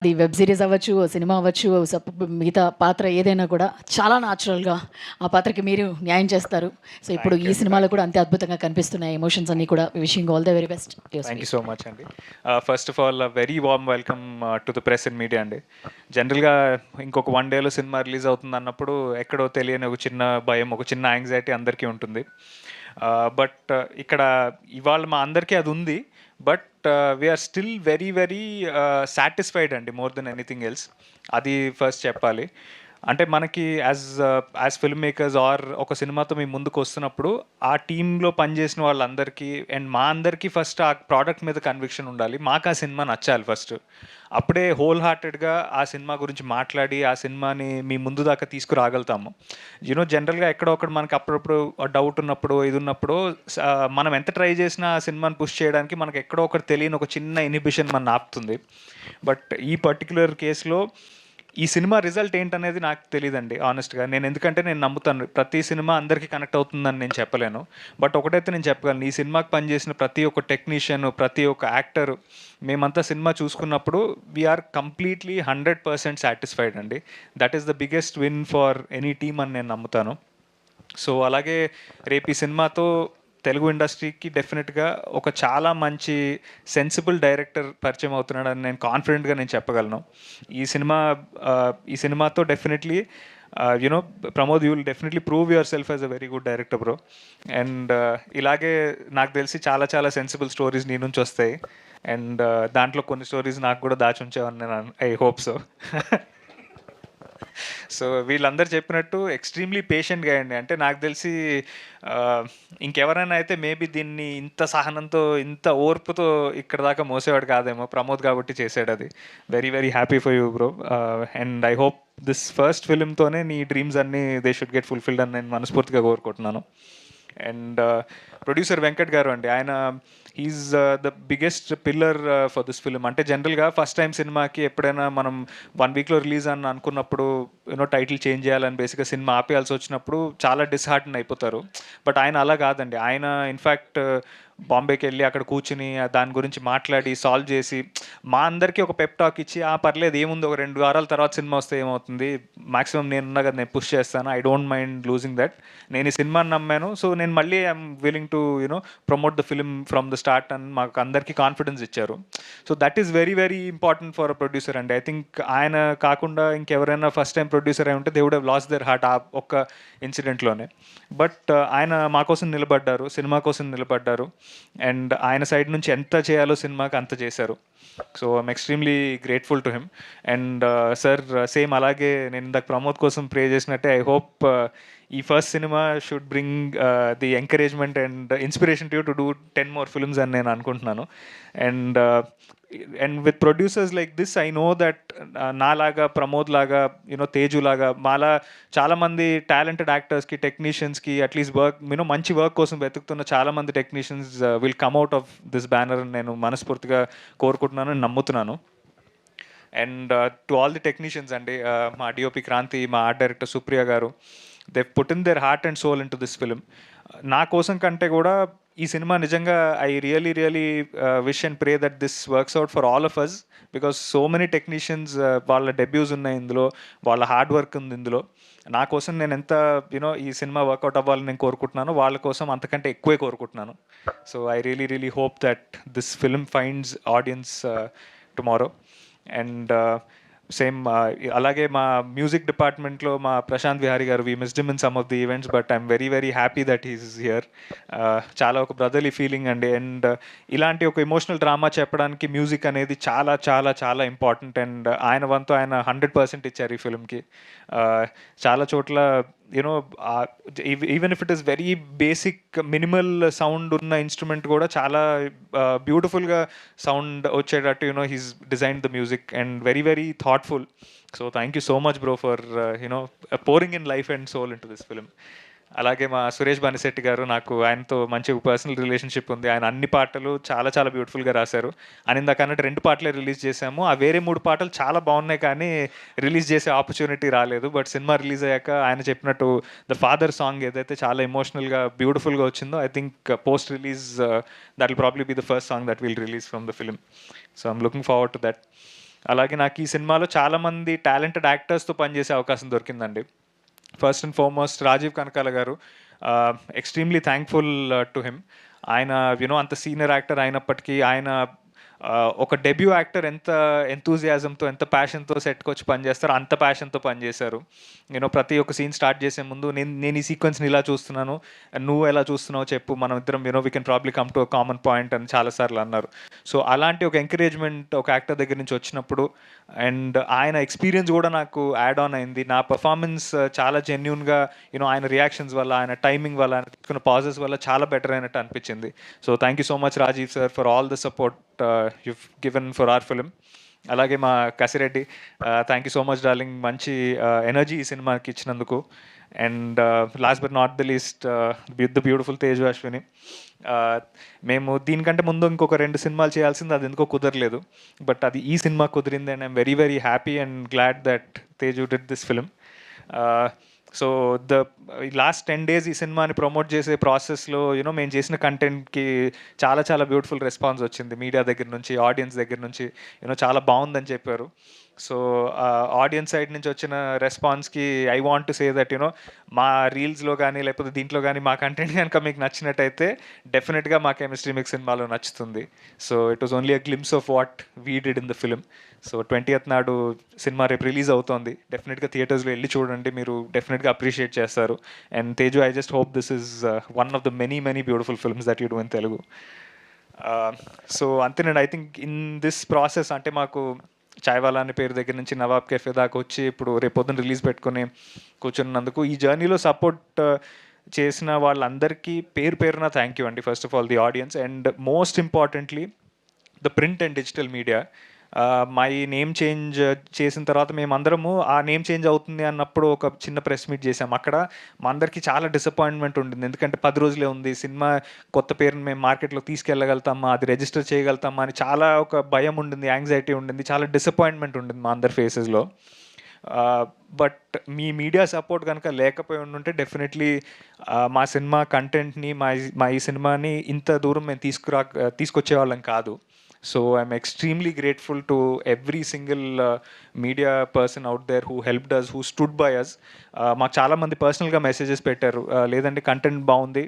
అది web series అవ్వచ్చు, cinema అవ్వచ్చు, మిగతా పాత్ర ఏదైనా కూడా చాలా న్యాచురల్‌గా ఆ పాత్రకి మీరు న్యాయం చేస్తారు. సో, ఇప్పుడు థ్యాంక్ యూ ఈ అండి. సినిమాలో కూడా అంతే అద్భుతంగా కనిపిస్తున్నాయి ఎమోషన్స్ అన్నీ కూడా. Wishing all the very best. Thank you so much అండి. First of all very warm welcome to the press and media అండి. జనరల్గా ఇంకొక 1 డేలో సినిమా రిలీజ్ అవుతుంది అన్నప్పుడు ఎక్కడో తెలియని ఒక చిన్న భయం, ఒక చిన్న యాంగ్జైటీ అందరికీ ఉంటుంది. బట్ ఇక్కడ ఇవాళ మా అందరికీ అది ఉంది. But we are still very very satisfied అండి, మోర్ దెన్ ఎనీథింగ్ ఎల్స్. అది ఫస్ట్ చెప్పాలి. అంటే మనకి యాజ్ ఫిల్మ్ మేకర్స్ ఆర్ ఒక సినిమాతో మేము ముందుకు వస్తున్నప్పుడు ఆ టీంలో పనిచేసిన వాళ్ళందరికీ అండ్ మా అందరికీ ఫస్ట్ ఆ ప్రోడక్ట్ మీద కన్విక్షన్ ఉండాలి. మాకు ఆ సినిమా నచ్చాలి ఫస్ట్. అప్పుడే హోల్ హార్టెడ్గా ఆ సినిమా గురించి మాట్లాడి ఆ సినిమాని మీ ముందు దాకా తీసుకురాగలుగుతాము. జనరల్గా ఎక్కడో ఒకటి మనకి అప్పుడప్పుడు డౌట్ ఉన్నప్పుడు ఇది ఉన్నప్పుడు మనం ఎంత ట్రై చేసినా ఆ సినిమాని పుష్ చేయడానికి మనకి ఎక్కడో ఒకటి తెలియని ఒక చిన్న ఇన్హిబిషన్ మన ఆపుతుంది. బట్ ఈ పర్టికులర్ కేసులో ఈ సినిమా రిజల్ట్ ఏంటనేది నాకు తెలియదండి ఆనెస్ట్గా. ఎందుకంటే నేను నమ్ముతాను ప్రతి సినిమా అందరికీ కనెక్ట్ అవుతుందని నేను చెప్పలేను. బట్ ఒకటైతే నేను చెప్పగలను, ఈ సినిమాకి పనిచేసిన ప్రతి ఒక్క టెక్నీషియన్, ప్రతి ఒక్క యాక్టర్, మేమంతా సినిమా చూసుకున్నప్పుడు వీఆర్ కంప్లీట్లీ 100% సాటిస్ఫైడ్ అండి. That is the biggest win for any team అని నేను నమ్ముతాను. సో అలాగే రేపు ఈ సినిమాతో తెలుగు ఇండస్ట్రీకి డెఫినెట్గా ఒక చాలా మంచి సెన్సిబుల్ డైరెక్టర్ పరిచయం అవుతున్నాడని నేను కాన్ఫిడెంట్గా నేను చెప్పగలను. ఈ సినిమా ఈ సినిమాతో definitely Pramod, you will definitely prove your self as a very good director bro. And ఇలాగే నాకు తెలిసి చాలా చాలా సెన్సిబుల్ స్టోరీస్ నీ నుంచి వస్తాయి. అండ్ దాంట్లో కొన్ని స్టోరీస్ నాకు కూడా దాచి ఉంచావని నేను ఐ హోప్ సో. సో వీళ్ళందరూ చెప్పినట్టు ఎక్స్ట్రీమ్లీ పేషెంట్గా అయ్యండి. అంటే నాకు తెలిసి ఇంకెవరైనా అయితే మేబీ దీన్ని ఇంత సహనంతో, ఇంత ఓర్పుతో ఇక్కడ దాకా మోసేవాడు కాదేమో. ప్రమోద్ కాబట్టి చేశాడు అది. Very very happy for you bro. And I hope this first ఫిలింతోనే నీ డ్రీమ్స్ అన్నీ దే షుడ్ గెట్ ఫుల్ఫిల్డ్ అని నేను మనస్ఫూర్తిగా కోరుకుంటున్నాను. అండ్ ప్రొడ్యూసర్ వెంకట్ గారు అండి, ఆయన is the biggest pillar for this film. అంటే జనరల్గా ఫస్ట్ టైం సినిమాకి ఎప్పుడైనా మనం 1 వీక్లో రిలీజ్ అని అనుకున్నప్పుడు టైటిల్ చేంజ్ చేయాలని బేసిక్గా సినిమా ఆపేయాల్సి వచ్చినప్పుడు చాలా డిస్హార్టన్ అయిపోతారు. బట్ ఆయన అలా కాదండి. ఆయన ఇన్ఫ్యాక్ట్ బాంబేకి వెళ్ళి అక్కడ కూర్చుని దాని గురించి మాట్లాడి సాల్వ్ చేసి మా అందరికీ ఒక పెప్ టాక్ ఇచ్చి, పర్లేదు ఏముంది, ఒక 2 వారాల తర్వాత సినిమా వస్తే ఏమవుతుంది, మాక్సిమం నేనున్నా కదా, నేను పుష్ చేస్తాను, I don't mind losing that. నేను ఈ సినిమాని నమ్మాను, సో నేను మళ్ళీ I'm willing to promote the film from the start అని మాకు అందరికీ కాన్ఫిడెన్స్ ఇచ్చారు. So that is very very important for a producer అండి. ఐ థింక్ ఆయన కాకుండా ఇంకెవరైనా ఫస్ట్ టైం ప్రొడ్యూసర్ అయి ఉంటే they would have lost their heart ఆ ఒక్క ఇన్సిడెంట్లోనే. బట్ ఆయన మా కోసం నిలబడ్డారు, సినిమా కోసం నిలబడ్డారు. అండ్ ఆయన సైడ్ నుంచి ఎంత చేయాలో సినిమాకి అంత చేశారు. So I'm extremely grateful to him. And sir same అలాగే నేను ఇందాక ప్రమోద్ కోసం ప్రే చేసినట్టే ఐ హోప్ ఈ first cinema should bring the encouragement and inspiration to do 10 more films అని నేను అనుకుంటున్నాను. And with producers like this I know that నాలాగా, ప్రమోద్ లాగా, తేజు లాగా, మాలా చాలామంది టాలెంటెడ్ యాక్టర్స్కి, టెక్నీషియన్స్కి అట్లీస్ట్ మంచి వర్క్ కోసం వెతుకుతున్న చాలామంది technicians will come out of this banner అని నేను మనస్ఫూర్తిగా కోరుకుంటున్నాను, నమ్ముతున్నాను. And to all the technicians అండి, మా డిఓపి క్రాంతి, మా art director Supriya garu, they put in their heart and soul into this film. నా కోసం కంటే కూడా ఈ సినిమా నిజంగా I really really wish and pray that this works out for all of us. Because so many technicians వాళ్ళ debuts ఉన్నాయి ఇందులో, వాళ్ళ హార్డ్ వర్క్ ఉంది ఇందులో. నా కోసం నేను ఎంత ఈ సినిమా వర్కౌట్ అవ్వాలని నేను కోరుకుంటున్నాను, వాళ్ళ కోసం అంతకంటే ఎక్కువే కోరుకుంటున్నాను. So I really really hope that this film finds audience tomorrow. And same అలాగే మా మ్యూజిక్ డిపార్ట్మెంట్లో మా ప్రశాంత్ విహారీ గారు, we missed him in some of the events, but I'm very very happy that he's here. చాలా ఒక బ్రదర్లీ ఫీలింగ్ అండి. And ఇలాంటి ఒక ఎమోషనల్ డ్రామా చెప్పడానికి మ్యూజిక్ అనేది చాలా చాలా చాలా ఇంపార్టెంట్. అండ్ ఆయన వంతు ఆయన 100% ఇచ్చారు ఈ ఫిల్మ్కి. చాలా చోట్ల even if it is very basic minimal sound ఉన్న ఇన్స్ట్రుమెంట్ కూడా చాలా బ్యూటిఫుల్గా సౌండ్ వచ్చేటట్టు he's design the music and very very thoughtful. So thank you so much bro for pouring in life and soul into this film. అలాగే మా సురేష్ బానిశెట్టి గారు, నాకు ఆయనతో మంచి పర్సనల్ రిలేషన్షిప్ ఉంది. ఆయన అన్ని పాటలు చాలా చాలా బ్యూటిఫుల్గా రాశారు. అని ఇందాక అన్నట్టు 2 పాటలే రిలీజ్ చేశాము. ఆ వేరే 3 పాటలు చాలా బాగున్నాయి, కానీ రిలీజ్ చేసే ఆపర్చునిటీ రాలేదు. బట్ సినిమా రిలీజ్ అయ్యాక ఆయన చెప్పినట్టు ద ఫాదర్ సాంగ్ ఏదైతే చాలా ఎమోషనల్గా బ్యూటిఫుల్గా వచ్చిందో, I think post release that will probably be the first song that will release from the film. So I'm looking forward to that. అలాగే నాకు ఈ సినిమాలో చాలామంది టాలెంటెడ్ యాక్టర్స్తో పనిచేసే అవకాశం దొరికిందండి. First and foremost Rajeev Kanakala గారు, ఎక్స్ట్రీమ్లీ థ్యాంక్ఫుల్ టు హిమ్. ఆయన అంత సీనియర్ యాక్టర్ అయినప్పటికీ ఆయన ఒక డెబ్యూ యాక్టర్ ఎంత ఎంతూజియాజంతో ఎంత ప్యాషన్తో సెట్కి వచ్చి పనిచేస్తారో అంత ప్యాషన్తో పనిచేశారు. ప్రతి ఒక్క సీన్ స్టార్ట్ చేసే ముందు నేను ఈ సీక్వెన్స్ని ఇలా చూస్తున్నాను, నువ్వు ఎలా చూస్తున్నావు చెప్పు, మనం ఇద్దరం we can probably come to common point అని చాలాసార్లు అన్నారు. సో అలాంటి ఒక ఎంకరేజ్మెంట్ ఒక యాక్టర్ దగ్గర నుంచి వచ్చినప్పుడు, అండ్ ఆయన ఎక్స్పీరియన్స్ కూడా నాకు యాడ్ ఆన్ అయింది. నా పర్ఫార్మెన్స్ చాలా జెన్యున్గా ఆయన రియాక్షన్స్ వల్ల, ఆయన టైమింగ్ వల్ల, ఆయన తీసుకున్న పాజెస్ వల్ల చాలా బెటర్ అయినట్టు అనిపించింది. So thank you so much Rajeev sir for all the support you've given for our film. అలాగే మా Kasireddy, thank you so much darling, మంచి ఎనర్జీ ఈ సినిమాకి ఇచ్చినందుకు. And last but not the least the beautiful Teju Ashwini. మేము దీనికంటే ముందు ఇంకొక 2 సినిమాలు చేయాల్సింది, అది ఎందుకో కుదరలేదు. బట్ అది ఈ సినిమా కుదిరింది and I'm very very happy and glad that Teju did this film. So last 10 days ఈ సినిమాని ప్రమోట్ చేసే ప్రాసెస్లో మేము చేసిన కంటెంట్కి చాలా చాలా బ్యూటిఫుల్ రెస్పాన్స్ వచ్చింది మీడియా దగ్గర నుంచి, ఆడియన్స్ దగ్గర నుంచి. చాలా బాగుందని చెప్పారు. సో ఆడియన్స్ సైడ్ నుంచి వచ్చిన రెస్పాన్స్కి I want to say that మా రీల్స్లో కానీ లేకపోతే దీంట్లో కానీ మా కంటెంట్ కనుక మీకు నచ్చినట్టయితే డెఫినెట్గా మా కెమిస్ట్రీ మీకు సినిమాలో నచ్చుతుంది. So it was only a glimpse of what we did in the film. So 20th నాడు సినిమా రేపు రిలీజ్ అవుతోంది. డెఫినెట్గా థియేటర్స్లో వెళ్ళి చూడండి, మీరు డెఫినెట్గా అప్రిషియేట్ చేస్తారు. And Teju, I just hope this is one of the many many beautiful films that you do in Telugu. So అంతేనండి. I think in this process అంటే మాకు చాయ్వాలా అనే పేరు దగ్గర నుంచి నవాబ్ కెఫే దాకా వచ్చి ఇప్పుడు రేపొద్దున రిలీజ్ పెట్టుకుని కూర్చున్నందుకు, ఈ జర్నీలో సపోర్ట్ చేసిన వాళ్ళందరికీ పేరు పేరున థ్యాంక్ యూ అండి. First of all the audience, and most importantly the print and digital media. మా ఈ నేమ్ చేంజ్ చేసిన తర్వాత మేమందరము ఆ నేమ్ చేంజ్ అవుతుంది అన్నప్పుడు ఒక చిన్న ప్రెస్ మీట్ చేసాం. అక్కడ మా అందరికీ చాలా డిసప్పాయింట్మెంట్ ఉండింది. ఎందుకంటే 10 రోజులే ఉంది సినిమా, కొత్త పేరుని మేము మార్కెట్లో తీసుకెళ్ళగలుగుతామా, అది రిజిస్టర్ చేయగలుగుతామా అని చాలా ఒక భయం ఉండింది, యాంగ్జైటీ ఉండింది, చాలా డిసప్పాయింట్మెంట్ ఉండింది మా అందరి ఫేసెస్లో. బట్ మీ మీడియా సపోర్ట్ కనుక లేకపోయి ఉంటే డెఫినెట్లీ మా సినిమా కంటెంట్ని, మా ఈ సినిమాని ఇంత దూరం మేము తీసుకొచ్చేవాళ్ళం కాదు. So I'm extremely grateful to every single media person out there who helped us, who stood by us. మాకు చాలామంది పర్సనల్గా మెసేజెస్ పెట్టారు, లేదంటే కంటెంట్ బాగుంది,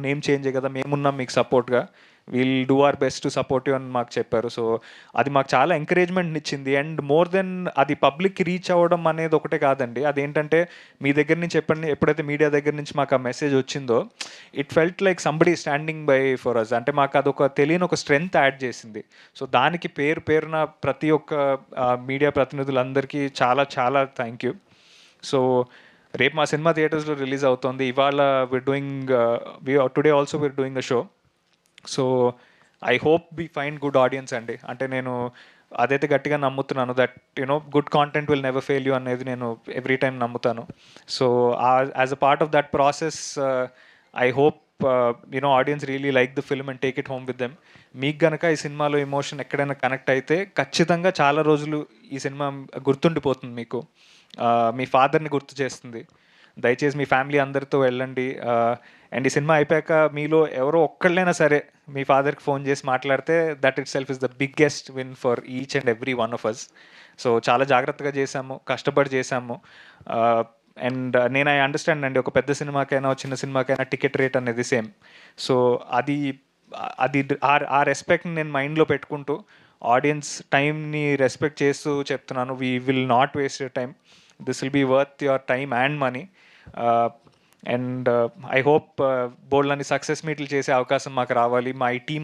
నేమ్ చేంజ్ కదా, మేమున్నాం మీకు సపోర్ట్గా, we'll do our best to support you అని మాకు చెప్పారు. సో అది మాకు చాలా ఎంకరేజ్మెంట్ ఇచ్చింది. అండ్ మోర్ దెన్ అది పబ్లిక్కి రీచ్ అవ్వడం అనేది ఒకటే కాదండి, అదేంటంటే మీ దగ్గర నుంచి ఎప్పుడైతే మీడియా దగ్గర నుంచి మాకు ఆ మెసేజ్ వచ్చిందో, it felt like somebody standing by for us. అంటే మాకు అదొక తెలియని ఒక స్ట్రెంగ్త్ యాడ్ చేసింది. సో దానికి పేరున ప్రతి ఒక్క మీడియా ప్రతినిధులందరికీ చాలా చాలా థ్యాంక్ యూ. సో రేపు మా సినిమా థియేటర్స్లో రిలీజ్ అవుతుంది. ఇవాళ today also we are doing a show. So I hope we find good audience అండి. అంటే నేను అదైతే గట్టిగా నమ్ముతున్నాను, that good content will never fail you అనేది నేను ఎవ్రీ టైం నమ్ముతాను. So as a part of that process I hope audience really like the film and take it home with them. మీకు గనక ఈ సినిమాలో ఎమోషన్ ఎక్కడైనా కనెక్ట్ అయితే ఖచ్చితంగా చాలా రోజులు ఈ సినిమా గుర్తుండిపోతుంది మీకు, మీ ఫాదర్ని గుర్తు చేస్తుంది. దయచేసి మీ ఫ్యామిలీ అందరితో వెళ్ళండి. అండ్ ఈ సినిమా అయిపోయాక మీలో ఎవరో ఒక్కళ్ళైనా సరే మీ ఫాదర్కి ఫోన్ చేసి మాట్లాడితే that itself is the biggest win for each and every one of us. So చాలా జాగ్రత్తగా చేశాము, కష్టపడి చేశాము. అండ్ నేను ఐ అండర్స్టాండ్ అండి, ఒక పెద్ద సినిమాకైనా చిన్న సినిమాకైనా టికెట్ రేట్ అనేది సేమ్. సో అది ఆ రెస్పెక్ట్ని నేను మైండ్లో పెట్టుకుంటూ ఆడియన్స్ టైంని రెస్పెక్ట్ చేస్తూ చెప్తున్నాను, we will not waste your time. This will be worth your time and money. And I hope bold success మీట్లు చేసే అవకాశం మాకు రావాలి. మా టీం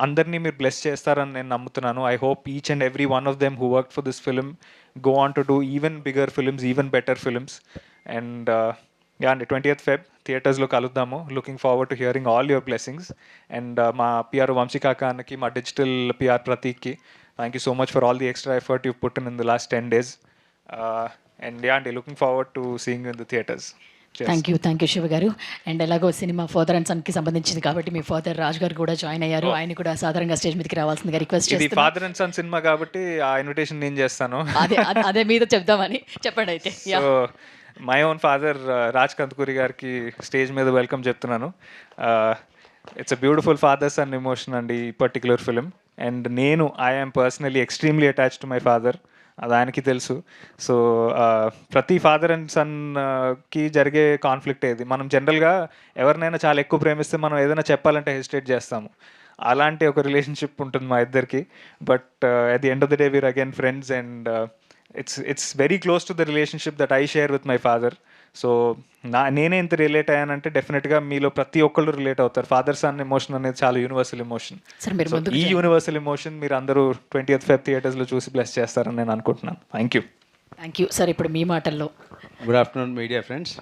అందరినీ మీరు బ్లెస్ చేస్తారని నేను నమ్ముతున్నాను. I hope each and every one of them who work for this film go on to do even bigger films, even better films. And yeah, on the 20th Feb థియేటర్స్లో కలుద్దాము. Looking forward to hearing all your blessings. And మా PR Vamsi కాకాకి, మా digital PR ప్రతీక్కి thank you so much for all the extra effort you put in the last 10 days. And ya అండి, looking forward to seeing in the theatres. Thank you Shiva గారు. And ఎలాగో cinema father and సన్కి సంబంధించింది కాబట్టి మీ father Raj గారు కూడా join అయ్యారు. ఆయన కూడా సాధారణంగా స్టేజ్ మీదకి రావాల్సిందిగా రిక్వెస్ట్ చేస్తాను. ఫాదర్ అండ్ సన్ సినిమా కాబట్టి ఆ ఇన్విటేషన్ నేను చేస్తాను. అదే మీద చెప్దామని చెప్పండి. అయితే my own father Raj Kandukuri గారికి స్టేజ్ మీద వెల్కమ్ చెప్తున్నాను. It's a beautiful father son emotion అండి ఈ పర్టికులర్ ఫిలిం. అండ్ నేను I'm personally extremely attached to my father, అది ఆయనకి తెలుసు. సో ప్రతి ఫాదర్ అండ్ సన్కి జరిగే కాన్ఫ్లిక్ట్ ఏది. మనం జనరల్గా ఎవరినైనా చాలా ఎక్కువ ప్రేమిస్తే మనం ఏదైనా చెప్పాలంటే హెసిటేట్ చేస్తాము. అలాంటి ఒక రిలేషన్షిప్ ఉంటుంది మా ఇద్దరికి. But at the end of the day we're again friends and it's very close to the relationship that I share with my father. So నేనే ఇంత రిలేట్ అయ్యానంటే డెఫినెట్గా మీలో ప్రతి ఒక్కళ్ళు రిలేట్ అవుతారు. ఫాదర్ సన్ ఎమోషన్ అనేది చాలా యూనివర్సల్ ఎమోషన్. సార్ మీరు ముందుకు ఈ యూనివర్సల్ ఎమోషన్ మీరు అందరూ 20th Feb థియేటర్స్లో చూసి బ్లెస్ చేస్తారని నేను అనుకుంటున్నాను. Thank you thank you sir. ఇప్పుడు మీ మాటల్లో గుడ్ ఆఫ్టర్నూన్ మీడియా ఫ్రెండ్స్.